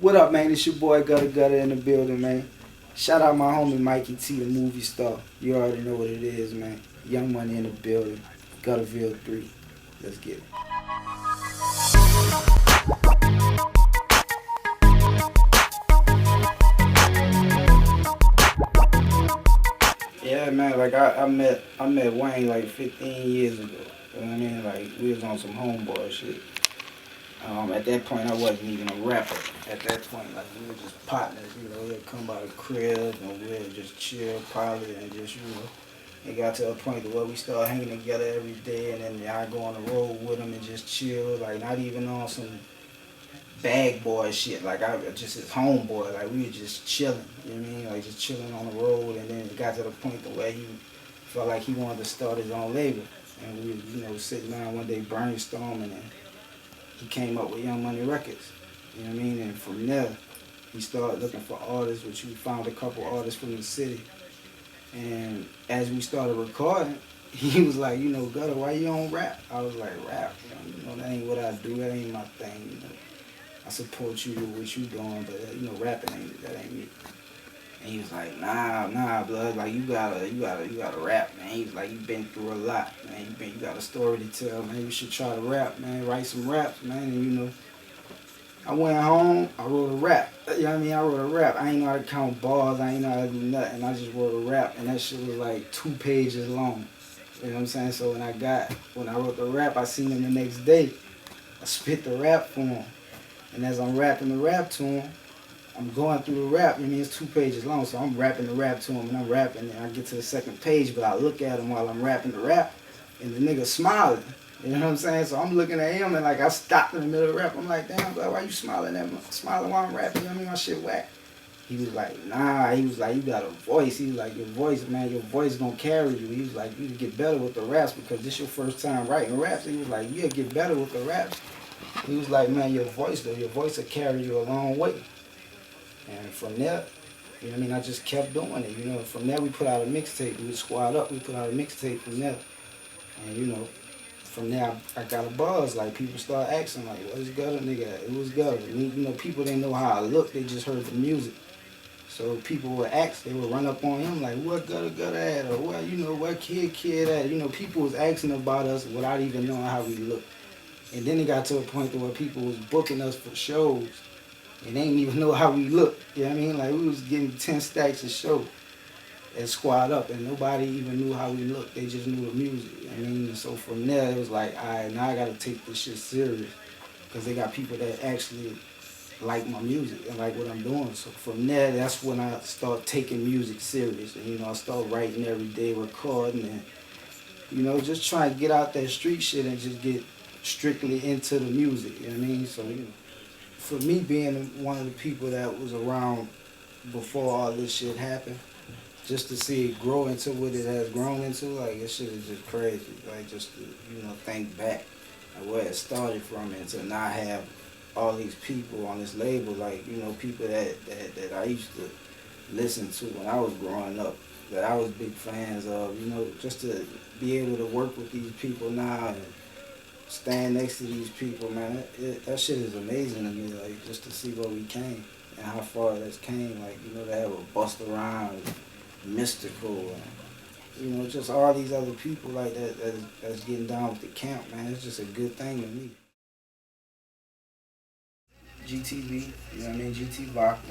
What up, man? It's your boy Gudda Gudda in the building, man. Shout out my homie Mikey T, the movie star. You already know what it is, man. Young Money in the building. Gutterville 3. Let's get it. Yeah, man. Like I met Wayne like 15 years ago. You know what I mean? Like we was on some homeboy shit. At that point, I wasn't even a rapper. At that point, like we were just partners. You know, they'd come by the crib and we'd just chill, probably, and just it got to a point to where we started hanging together every day, and then I go on the road with him and just chill, like not even on some bag boy shit. Like I just his homeboy. Like we were just chilling. You know what I mean? Like just chilling on the road, and then it got to the point to where he felt like he wanted to start his own label, and we were, sitting down one day brainstorming and he came up with Young Money Records, you know what I mean? And from there, he started looking for artists, which we found a couple artists from the city. And as we started recording, he was like, Gudda, why you don't rap? I was like, rap? That ain't what I do, that ain't my thing, I support you with what you doing, but rapping that ain't me. And he was like, nah, blood, like you gotta rap, man. He was like, you been through a lot, man. You got a story to tell, man. You should try to rap, man. Write some raps, man. And I went home, I wrote a rap. You know what I mean? I wrote a rap. I ain't know how to count bars, I ain't know how to do nothing. I just wrote a rap, and that shit was like 2 pages long. You know what I'm saying? So when I wrote the rap, I seen him the next day. I spit the rap for him. And as I'm rapping the rap to him, I'm going through the rap. I mean, it's 2 pages long, so I'm rapping the rap to him, and I'm rapping, and I get to the second page, but I look at him while I'm rapping the rap, and the nigga smiling. You know what I'm saying? So I'm looking at him, and like I stopped in the middle of the rap. I'm like, damn, bro, why you smiling at me? Smiling while I'm rapping? You know what I mean? My shit whack. He was like, nah. He was like, you got a voice. He was like, your voice, man, your voice gonna carry you. He was like, you can get better with the raps because this your first time writing raps. He was like, you'll get better with the raps. He was like, man, your voice will carry you a long way. And from there, you know what I mean, I just kept doing it, From there, we put out a mixtape. We would squad up, we put out a mixtape from there. And, from there, I got a buzz. Like, people start asking, like, what is Gudda, nigga? It was Gudda. People didn't know how I looked. They just heard the music. So people would ask, they would run up on him, like, what Gudda at? Or, where kid at? People was asking about us without even knowing how we looked. And then it got to a point to where people was booking us for shows. And they didn't even know how we looked, you know what I mean? Like, we was getting 10 stacks a show and squad up, and nobody even knew how we looked. They just knew the music, you know what I mean? And so from there, it was like, all right, now I got to take this shit serious because they got people that actually like my music and like what I'm doing. So from there, that's when I start taking music serious. And, I start writing every day, recording, and, just trying to get out that street shit and just get strictly into the music, you know what I mean? So, for me being one of the people that was around before all this shit happened, just to see it grow into what it has grown into, like, this shit is just crazy. Like, just to, think back at where it started from and to not have all these people on this label, like, people that I used to listen to when I was growing up, that I was big fans of, just to be able to work with these people now and stand next to these people, man, that shit is amazing to me, like, just to see where we came and how far that's came, like, to have a Busta Rhymes, Mystical, and, just all these other people like that's getting down with the camp, man, it's just a good thing to me. GTV, you know what I mean, GT Vodka,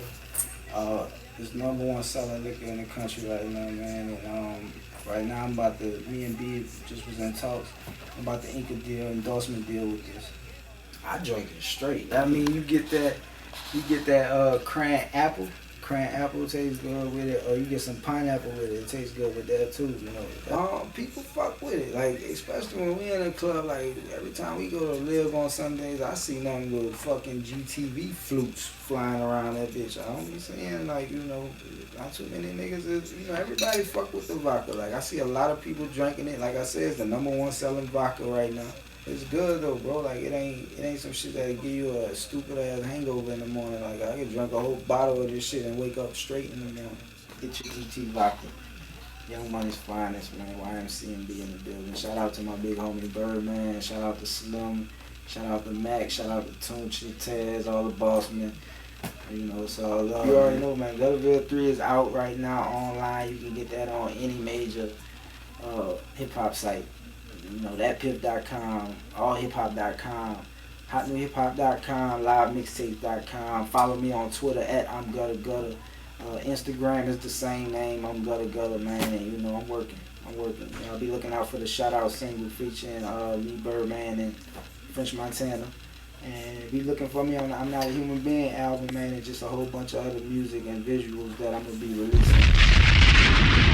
it's #1 selling liquor in the country right now, man, and right now me and B just was in talks. I'm about to ink a deal, endorsement deal with this. I drink it straight. I mean, you get that cran apple. Cran apple tastes good with it, or you get some pineapple with it. It tastes good with that too, People fuck with it, like, especially when we in a club, like, every time we go to Live on Sundays, I see nothing but fucking GTV flutes flying around that bitch. I don't be saying, like, not too many niggas is, everybody fuck with the vodka. Like, I see a lot of people drinking it. Like I said, it's the #1 selling vodka right now. It's good though, bro. Like, it ain't some shit that'll give you a stupid ass hangover in the morning. Like, I can drink a whole bottle of this shit and wake up straight in the morning. Get your GT vodka. Young Money's finest, man. YMCMB in the building. Shout out to my big homie Birdman. Shout out to Slim. Shout out to Mac. Shout out to Tunchi, Taz, all the boss men. You know, so you already know, man. Gutterville 3 is out right now online. You can get that on any major hip hop site. You know, thatpiff.com, allhiphop.com, hotnewhiphop.com, livemixtape.com. Follow me on Twitter at I'm Gudda Gudda. Instagram is the same name, I'm Gudda Gudda, man. And you know, I'm working. You know, I'll be looking out for the shout out single featuring Lee Birdman and French Montana. And be looking for me on the I'm Not a Human Being album, man, and just a whole bunch of other music and visuals that I'm going to be releasing.